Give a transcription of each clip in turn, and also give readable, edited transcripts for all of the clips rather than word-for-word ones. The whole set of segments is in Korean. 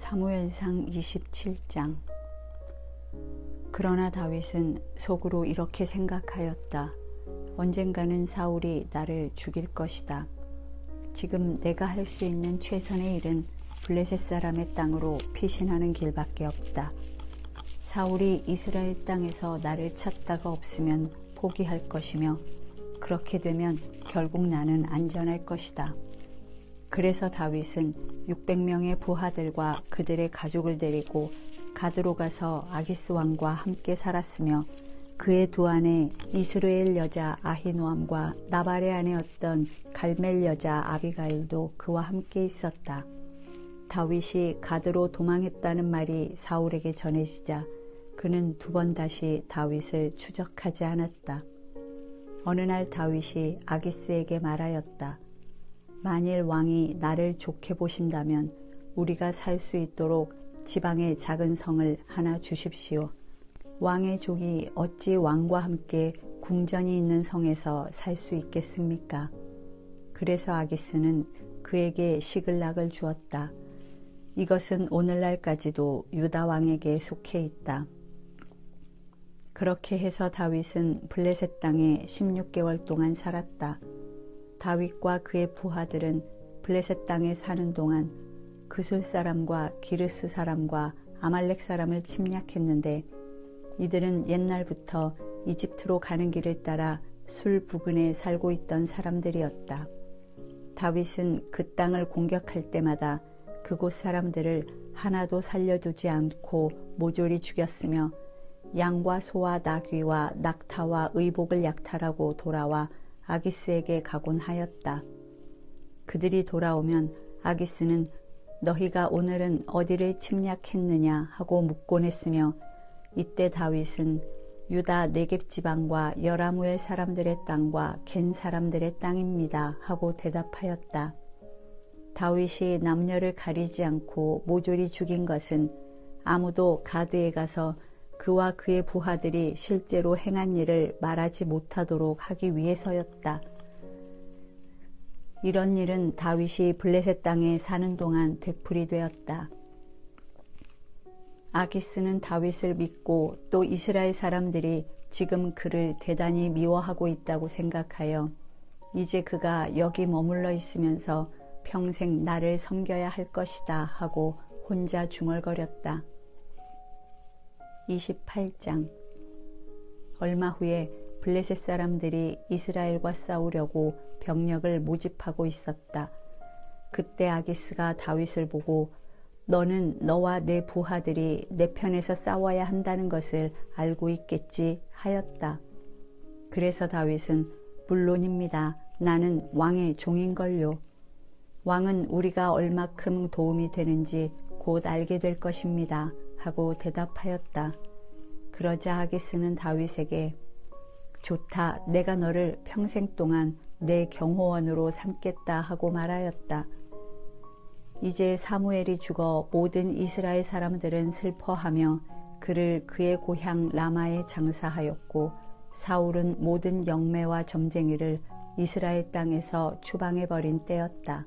사무엘상 27장. 그러나 다윗은 속으로 이렇게 생각하였다. 언젠가는 사울이 나를 죽일 것이다. 지금 내가 할 수 있는 최선의 일은 블레셋 사람의 땅으로 피신하는 길밖에 없다. 사울이 이스라엘 땅에서 나를 찾다가 없으면 포기할 것이며, 그렇게 되면 결국 나는 안전할 것이다. 그래서 다윗은 600명의 부하들과 그들의 가족을 데리고 가드로 가서 아기스 왕과 함께 살았으며, 그의 두 아내 이스라엘 여자 아히노암과 나발의 아내였던 갈멜 여자 아비가일도 그와 함께 있었다. 다윗이 가드로 도망했다는 말이 사울에게 전해지자 그는 두 번 다시 다윗을 추적하지 않았다. 어느 날 다윗이 아기스에게 말하였다. 만일 왕이 나를 좋게 보신다면 우리가 살 수 있도록 지방의 작은 성을 하나 주십시오. 왕의 종이 어찌 왕과 함께 궁전이 있는 성에서 살 수 있겠습니까? 그래서 아기스는 그에게 시글락을 주었다. 이것은 오늘날까지도 유다 왕에게 속해 있다. 그렇게 해서 다윗은 블레셋 땅에 16개월 동안 살았다. 다윗과 그의 부하들은 블레셋 땅에 사는 동안 그술 사람과 기르스 사람과 아말렉 사람을 침략했는데, 이들은 옛날부터 이집트로 가는 길을 따라 술 부근에 살고 있던 사람들이었다. 다윗은 그 땅을 공격할 때마다 그곳 사람들을 하나도 살려두지 않고 모조리 죽였으며, 양과 소와 나귀와 낙타와 의복을 약탈하고 돌아와 아기스에게 가곤 하였다. 그들이 돌아오면 아기스는 너희가 오늘은 어디를 침략했느냐 하고 묻곤 했으며, 이때 다윗은 유다 네겝 지방과 여라무엘 사람들의 땅과 겐 사람들의 땅입니다 하고 대답하였다. 다윗이 남녀를 가리지 않고 모조리 죽인 것은 아무도 가드에 가서 그와 그의 부하들이 실제로 행한 일을 말하지 못하도록 하기 위해서였다. 이런 일은 다윗이 블레셋 땅에 사는 동안 되풀이 되었다. 아기스는 다윗을 믿고 또 이스라엘 사람들이 지금 그를 대단히 미워하고 있다고 생각하여 이제 그가 여기 머물러 있으면서 평생 나를 섬겨야 할 것이다 하고 혼자 중얼거렸다. 28장. 얼마 후에 블레셋 사람들이 이스라엘과 싸우려고 병력을 모집하고 있었다. 그때 아기스가 다윗을 보고 너는 너와 내 부하들이 내 편에서 싸워야 한다는 것을 알고 있겠지 하였다. 그래서 다윗은 물론입니다. 나는 왕의 종인걸요. 왕은 우리가 얼마큼 도움이 되는지 곧 알게 될 것입니다 하고 대답하였다. 그러자 아기스는 다윗에게 좋다, 내가 너를 평생 동안 내 경호원으로 삼겠다 하고 말하였다. 이제 사무엘이 죽어 모든 이스라엘 사람들은 슬퍼하며 그를 그의 고향 라마에 장사하였고, 사울은 모든 영매와 점쟁이를 이스라엘 땅에서 추방해버린 때였다.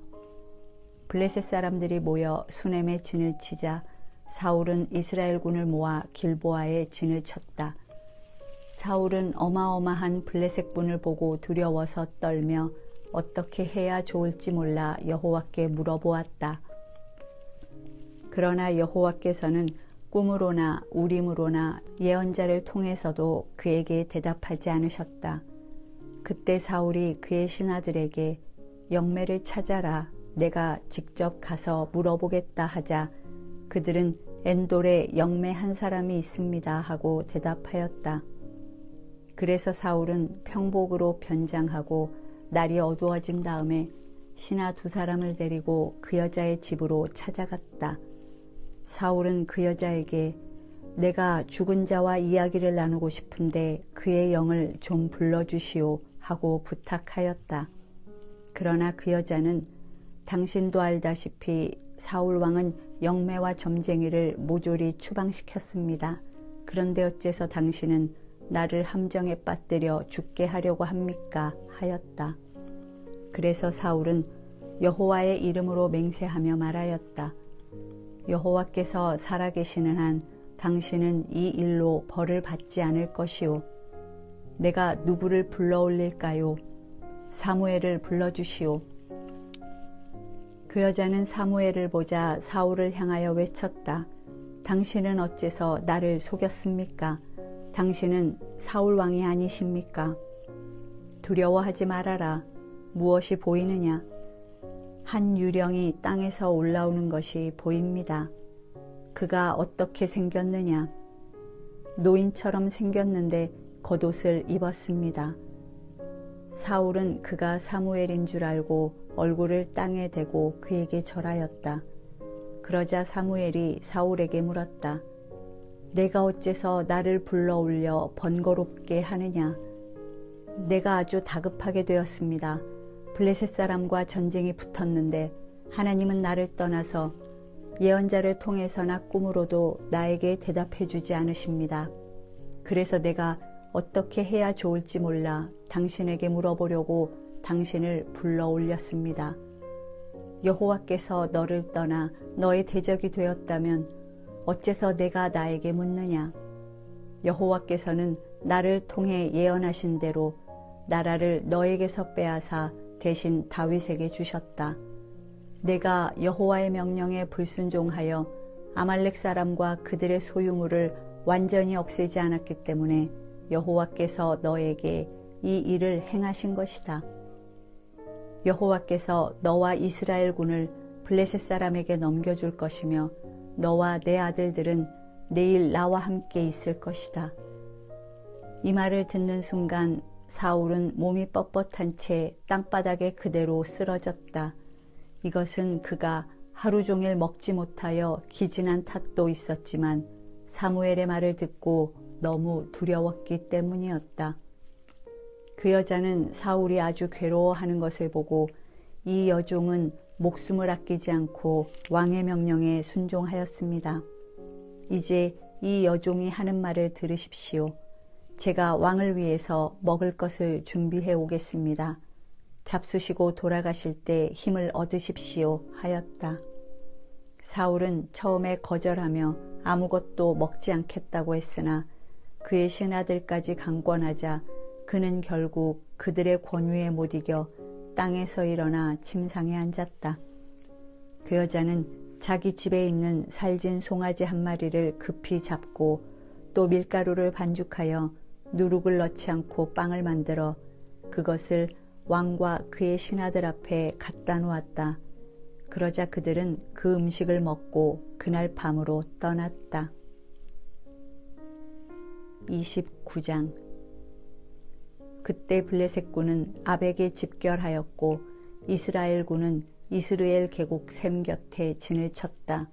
블레셋 사람들이 모여 수넴에 진을 치자 사울은 이스라엘군을 모아 길보아에 진을 쳤다. 사울은 어마어마한 블레셋군을 보고 두려워서 떨며 어떻게 해야 좋을지 몰라 여호와께 물어보았다. 그러나 여호와께서는 꿈으로나 우림으로나 예언자를 통해서도 그에게 대답하지 않으셨다. 그때 사울이 그의 신하들에게 영매를 찾아라, 내가 직접 가서 물어보겠다 하자 그들은 엔돌에 영매 한 사람이 있습니다 하고 대답하였다. 그래서 사울은 평복으로 변장하고 날이 어두워진 다음에 신하 두 사람을 데리고 그 여자의 집으로 찾아갔다. 사울은 그 여자에게 내가 죽은 자와 이야기를 나누고 싶은데 그의 영을 좀 불러주시오 하고 부탁하였다. 그러나 그 여자는 당신도 알다시피 사울 왕은 영매와 점쟁이를 모조리 추방시켰습니다. 그런데 어째서 당신은 나를 함정에 빠뜨려 죽게 하려고 합니까? 하였다. 그래서 사울은 여호와의 이름으로 맹세하며 말하였다. 여호와께서 살아계시는 한 당신은 이 일로 벌을 받지 않을 것이요. 내가 누구를 불러올릴까요? 사무엘을 불러주시오. 그 여자는 사무엘을 보자 사울을 향하여 외쳤다. 당신은 어째서 나를 속였습니까? 당신은 사울 왕이 아니십니까? 두려워하지 말아라. 무엇이 보이느냐? 한 유령이 땅에서 올라오는 것이 보입니다. 그가 어떻게 생겼느냐? 노인처럼 생겼는데 겉옷을 입었습니다. 사울은 그가 사무엘인 줄 알고 얼굴을 땅에 대고 그에게 절하였다. 그러자 사무엘이 사울에게 물었다. 내가 어째서 나를 불러올려 번거롭게 하느냐? 내가 아주 다급하게 되었습니다. 블레셋 사람과 전쟁이 붙었는데 하나님은 나를 떠나서 예언자를 통해서나 꿈으로도 나에게 대답해 주지 않으십니다. 그래서 내가 어떻게 해야 좋을지 몰라 당신에게 물어보려고 당신을 불러 올렸습니다. 여호와께서 너를 떠나 너의 대적이 되었다면 어째서 내가 나에게 묻느냐? 여호와께서는 나를 통해 예언하신 대로 나라를 너에게서 빼앗아 대신 다윗에게 주셨다. 내가 여호와의 명령에 불순종하여 아말렉 사람과 그들의 소유물을 완전히 없애지 않았기 때문에 여호와께서 너에게 이 일을 행하신 것이다. 여호와께서 너와 이스라엘 군을 블레셋 사람에게 넘겨줄 것이며 너와 내 아들들은 내일 나와 함께 있을 것이다. 이 말을 듣는 순간 사울은 몸이 뻣뻣한 채 땅바닥에 그대로 쓰러졌다. 이것은 그가 하루 종일 먹지 못하여 기진한 탓도 있었지만 사무엘의 말을 듣고 너무 두려웠기 때문이었다. 그 여자는 사울이 아주 괴로워하는 것을 보고 이 여종은 목숨을 아끼지 않고 왕의 명령에 순종하였습니다. 이제 이 여종이 하는 말을 들으십시오. 제가 왕을 위해서 먹을 것을 준비해 오겠습니다. 잡수시고 돌아가실 때 힘을 얻으십시오 하였다. 사울은 처음에 거절하며 아무것도 먹지 않겠다고 했으나 그의 신하들까지 강권하자 그는 결국 그들의 권위에 못 이겨 땅에서 일어나 침상에 앉았다. 그 여자는 자기 집에 있는 살진 송아지 한 마리를 급히 잡고 또 밀가루를 반죽하여 누룩을 넣지 않고 빵을 만들어 그것을 왕과 그의 신하들 앞에 갖다 놓았다. 그러자 그들은 그 음식을 먹고 그날 밤으로 떠났다. 29장. 그때 블레셋 군은 아벡에 집결하였고 이스라엘 군은 이스르엘 계곡 샘 곁에 진을 쳤다.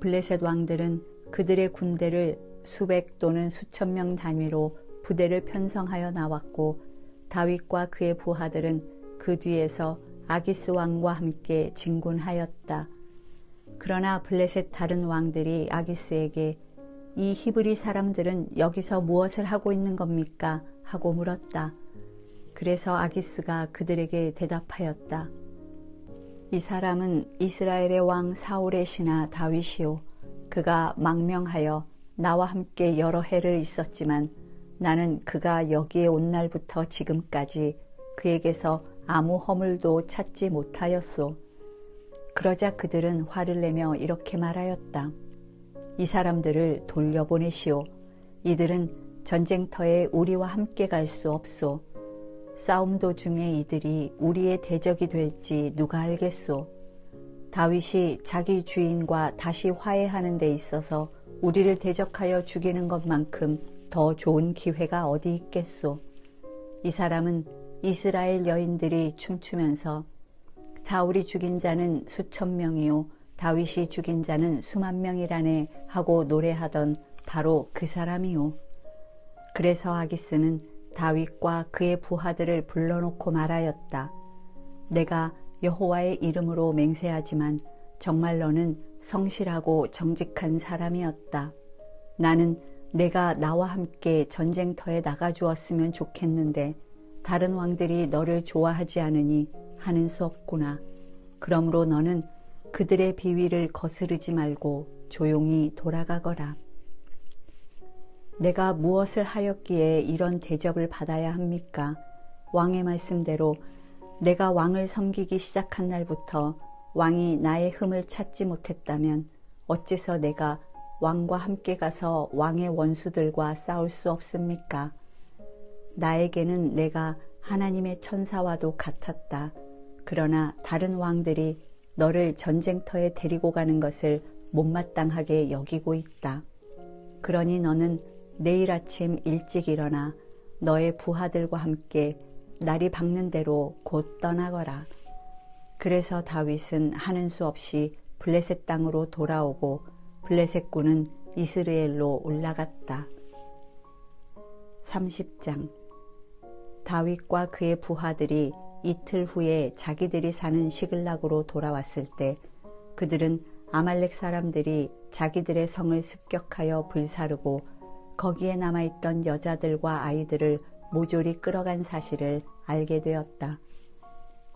블레셋 왕들은 그들의 군대를 수백 또는 수천 명 단위로 부대를 편성하여 나왔고 다윗과 그의 부하들은 그 뒤에서 아기스 왕과 함께 진군하였다. 그러나 블레셋 다른 왕들이 아기스에게 이 히브리 사람들은 여기서 무엇을 하고 있는 겁니까? 하고 물었다. 그래서 아기스가 그들에게 대답하였다. 이 사람은 이스라엘의 왕 사울의 신하 다윗이요. 그가 망명하여 나와 함께 여러 해를 있었지만 나는 그가 여기에 온 날부터 지금까지 그에게서 아무 허물도 찾지 못하였소. 그러자 그들은 화를 내며 이렇게 말하였다. 이 사람들을 돌려보내시오. 이들은 전쟁터에 우리와 함께 갈 수 없소. 싸움 도중에 이들이 우리의 대적이 될지 누가 알겠소. 다윗이 자기 주인과 다시 화해하는 데 있어서 우리를 대적하여 죽이는 것만큼 더 좋은 기회가 어디 있겠소. 이 사람은 이스라엘 여인들이 춤추면서 사울이 죽인 자는 수천 명이요 다윗이 죽인 자는 수만 명이라네 하고 노래하던 바로 그 사람이요. 그래서 아기스는 다윗과 그의 부하들을 불러놓고 말하였다. 내가 여호와의 이름으로 맹세하지만 정말 너는 성실하고 정직한 사람이었다. 나는 내가 나와 함께 전쟁터에 나가주었으면 좋겠는데 다른 왕들이 너를 좋아하지 않으니 하는 수 없구나. 그러므로 너는 그들의 비위를 거스르지 말고 조용히 돌아가거라. 내가 무엇을 하였기에 이런 대접을 받아야 합니까? 왕의 말씀대로 내가 왕을 섬기기 시작한 날부터 왕이 나의 흠을 찾지 못했다면 어째서 내가 왕과 함께 가서 왕의 원수들과 싸울 수 없습니까? 나에게는 내가 하나님의 천사와도 같았다. 그러나 다른 왕들이 너를 전쟁터에 데리고 가는 것을 못마땅하게 여기고 있다. 그러니 너는 내일 아침 일찍 일어나 너의 부하들과 함께 날이 밝는 대로 곧 떠나거라. 그래서 다윗은 하는 수 없이 블레셋 땅으로 돌아오고 블레셋 군은 이스라엘로 올라갔다. 30장. 다윗과 그의 부하들이 이틀 후에 자기들이 사는 시글락으로 돌아왔을 때 그들은 아말렉 사람들이 자기들의 성을 습격하여 불사르고 거기에 남아있던 여자들과 아이들을 모조리 끌어간 사실을 알게 되었다.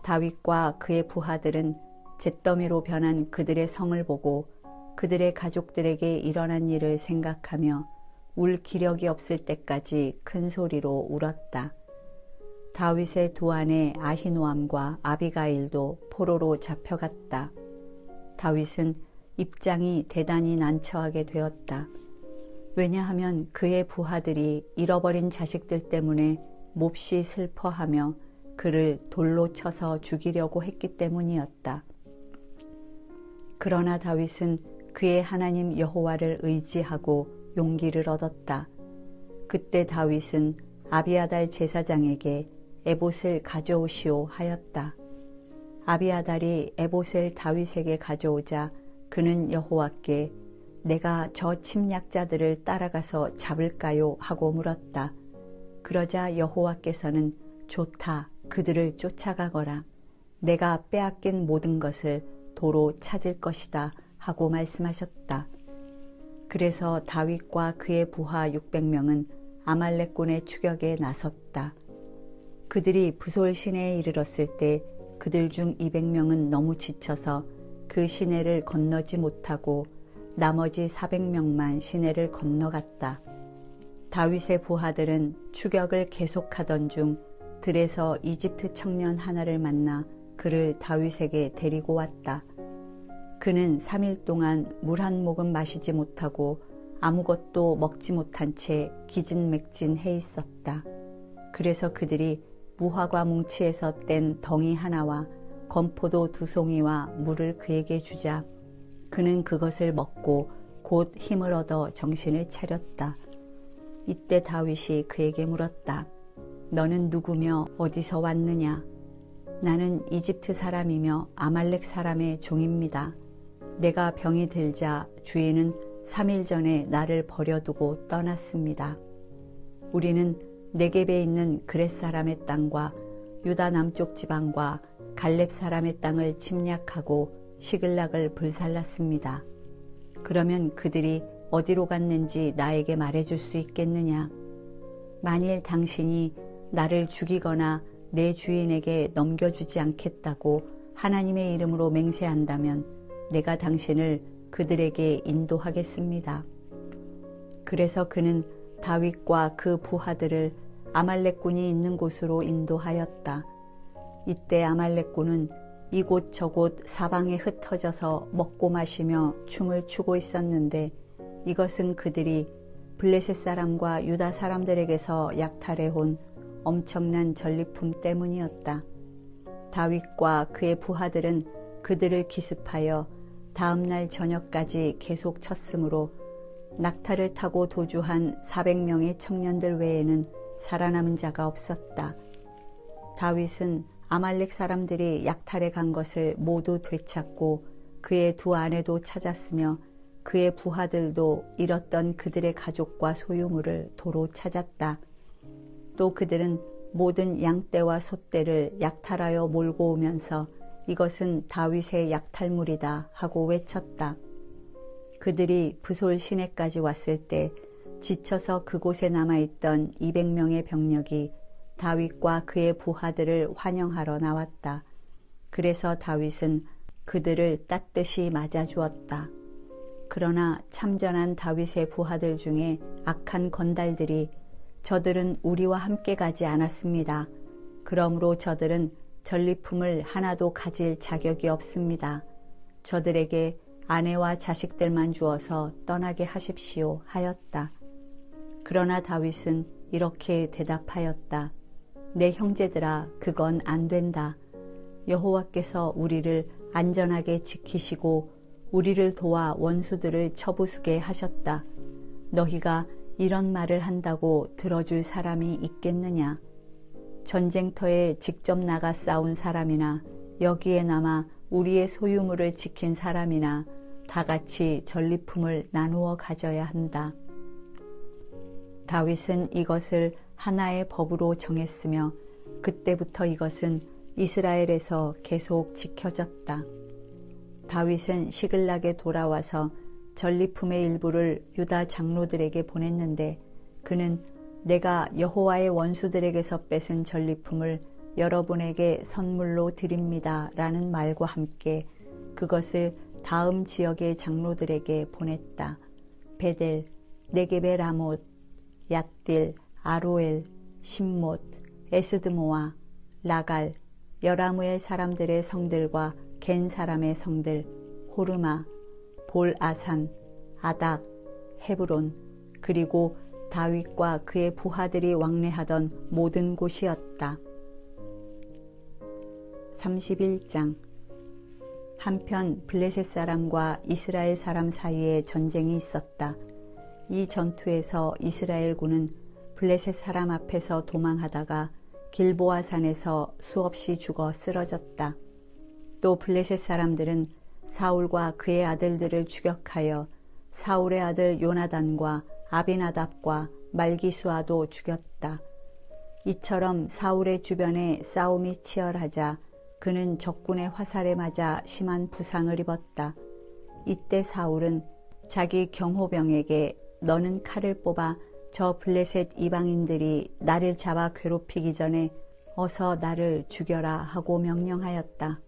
다윗과 그의 부하들은 잿더미로 변한 그들의 성을 보고 그들의 가족들에게 일어난 일을 생각하며 울 기력이 없을 때까지 큰 소리로 울었다. 다윗의 두 아내 아히노암과 아비가일도 포로로 잡혀갔다. 다윗은 입장이 대단히 난처하게 되었다. 왜냐하면 그의 부하들이 잃어버린 자식들 때문에 몹시 슬퍼하며 그를 돌로 쳐서 죽이려고 했기 때문이었다. 그러나 다윗은 그의 하나님 여호와를 의지하고 용기를 얻었다. 그때 다윗은 아비아달 제사장에게 에봇을 가져오시오 하였다. 아비아달이 에봇을 다윗에게 가져오자 그는 여호와께 내가 저 침략자들을 따라가서 잡을까요? 하고 물었다. 그러자 여호와께서는 좋다. 그들을 쫓아가거라. 내가 빼앗긴 모든 것을 도로 찾을 것이다. 하고 말씀하셨다. 그래서 다윗과 그의 부하 600명은 아말렉군의 추격에 나섰다. 그들이 부솔 시내에 이르렀을 때 그들 중 200명은 너무 지쳐서 그 시내를 건너지 못하고 나머지 400명만 시내를 건너갔다. 다윗의 부하들은 추격을 계속하던 중 들에서 이집트 청년 하나를 만나 그를 다윗에게 데리고 왔다. 그는 3일 동안 물 한 모금 마시지 못하고 아무것도 먹지 못한 채 기진맥진해 있었다. 그래서 그들이 무화과 뭉치에서 뗀 덩이 하나와 건포도 2송이와 물을 그에게 주자 그는 그것을 먹고 곧 힘을 얻어 정신을 차렸다. 이때 다윗이 그에게 물었다. 너는 누구며 어디서 왔느냐? 나는 이집트 사람이며 아말렉 사람의 종입니다. 내가 병이 들자 주인은 3일 전에 나를 버려두고 떠났습니다. 우리는 네겝에 있는 그렛 사람의 땅과 유다 남쪽 지방과 갈렙 사람의 땅을 침략하고 시글락을 불살랐습니다. 그러면 그들이 어디로 갔는지 나에게 말해줄 수 있겠느냐? 만일 당신이 나를 죽이거나 내 주인에게 넘겨주지 않겠다고 하나님의 이름으로 맹세한다면 내가 당신을 그들에게 인도하겠습니다. 그래서 그는 다윗과 그 부하들을 아말렉군이 있는 곳으로 인도하였다. 이때 아말렉군은 이곳저곳 사방에 흩어져서 먹고 마시며 춤을 추고 있었는데 이것은 그들이 블레셋 사람과 유다 사람들에게서 약탈해온 엄청난 전리품 때문이었다. 다윗과 그의 부하들은 그들을 기습하여 다음날 저녁까지 계속 쳤으므로 낙타를 타고 도주한 400명의 청년들 외에는 살아남은 자가 없었다. 다윗은 아말렉 사람들이 약탈해 간 것을 모두 되찾고 그의 두 아내도 찾았으며 그의 부하들도 잃었던 그들의 가족과 소유물을 도로 찾았다. 또 그들은 모든 양떼와 소떼를 약탈하여 몰고 오면서 이것은 다윗의 약탈물이다 하고 외쳤다. 그들이 부솔 시내까지 왔을 때 지쳐서 그곳에 남아있던 200명의 병력이 다윗과 그의 부하들을 환영하러 나왔다. 그래서 다윗은 그들을 땄듯이 맞아주었다. 그러나 참전한 다윗의 부하들 중에 악한 건달들이 저들은 우리와 함께 가지 않았습니다. 그러므로 저들은 전리품을 하나도 가질 자격이 없습니다. 저들에게 아내와 자식들만 주어서 떠나게 하십시오 하였다. 그러나 다윗은 이렇게 대답하였다. 내 형제들아, 그건 안 된다. 여호와께서 우리를 안전하게 지키시고 우리를 도와 원수들을 쳐부수게 하셨다. 너희가 이런 말을 한다고 들어줄 사람이 있겠느냐? 전쟁터에 직접 나가 싸운 사람이나 여기에 남아 우리의 소유물을 지킨 사람이나 다 같이 전리품을 나누어 가져야 한다. 다윗은 이것을 하나의 법으로 정했으며 그때부터 이것은 이스라엘에서 계속 지켜졌다. 다윗은 시글락에 돌아와서 전리품의 일부를 유다 장로들에게 보냈는데 그는 내가 여호와의 원수들에게서 뺏은 전리품을 여러분에게 선물로 드립니다 라는 말과 함께 그것을 다음 지역의 장로들에게 보냈다. 베델, 네겝의 라못, 얏딜, 아로엘, 심못, 에스드모아, 라갈, 여라무엘 사람들의 성들과 겐 사람의 성들, 호르마, 볼아산, 아닥, 헤브론, 그리고 다윗과 그의 부하들이 왕래하던 모든 곳이었다. 31장. 한편 블레셋 사람과 이스라엘 사람 사이에 전쟁이 있었다. 이 전투에서 이스라엘군은 블레셋 사람 앞에서 도망하다가 길보아 산에서 수없이 죽어 쓰러졌다. 또 블레셋 사람들은 사울과 그의 아들들을 추격하여 사울의 아들 요나단과 아비나답과 말기수아도 죽였다. 이처럼 사울의 주변에 싸움이 치열하자 그는 적군의 화살에 맞아 심한 부상을 입었다. 이때 사울은 자기 경호병에게 너는 칼을 뽑아 저 블레셋 이방인들이 나를 잡아 괴롭히기 전에 어서 나를 죽여라 하고 명령하였다.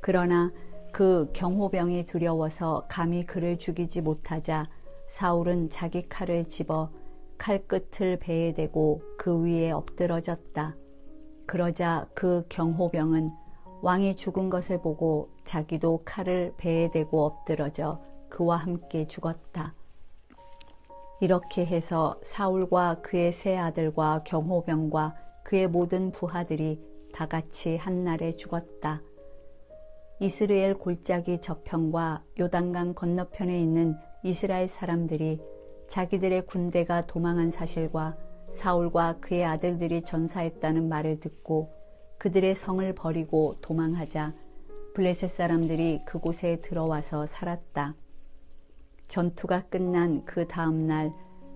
그러나 그 경호병이 두려워서 감히 그를 죽이지 못하자 사울은 자기 칼을 집어 칼끝을 배에 대고 그 위에 엎드러졌다. 그러자 그 경호병은 왕이 죽은 것을 보고 자기도 칼을 배에 대고 엎드러져 그와 함께 죽었다. 이렇게 해서 사울과 그의 세 아들과 경호병과 그의 모든 부하들이 다 같이 한날에 죽었다. 이스라엘 골짜기 저편과 요단강 건너편에 있는 이스라엘 사람들이 자기들의 군대가 도망한 사실과 사울과 그의 아들들이 전사했다는 말을 듣고 그들의 성을 버리고 도망하자 블레셋 사람들이 그곳에 들어와서 살았다. 전투가 끝난 그 다음 날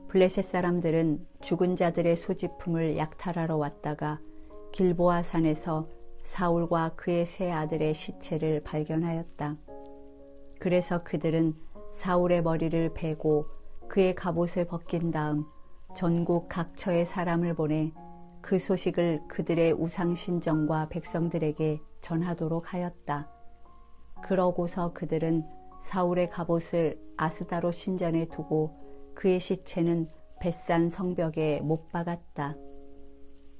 블레셋 사람들은 죽은 자들의 소지품을 약탈하러 왔다가 길보아 산에서 사울과 그의 세 아들의 시체를 발견하였다. 그래서 그들은 사울의 머리를 베고 그의 갑옷을 벗긴 다음 전국 각처의 사람을 보내 그 소식을 그들의 우상신정과 백성들에게 전하도록 하였다. 그러고서 그들은 사울의 갑옷을 아스다로 신전에 두고 그의 시체는 벳산 성벽에 못 박았다.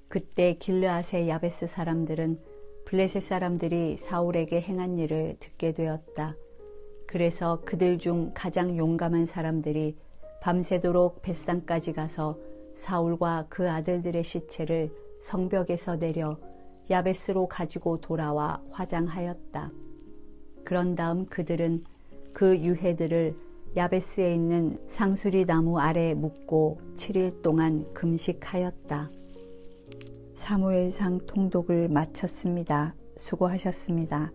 그때 길르앗의 야베스 사람들은 블레셋 사람들이 사울에게 행한 일을 듣게 되었다. 그래서 그들 중 가장 용감한 사람들이 밤새도록 벳산까지 가서 사울과 그 아들들의 시체를 성벽에서 내려 야베스로 가지고 돌아와 화장하였다. 그런 다음 그들은 그 유해들을 야베스에 있는 상수리 나무 아래에 묻고 7일 동안 금식하였다. 사무엘상 통독을 마쳤습니다. 수고하셨습니다.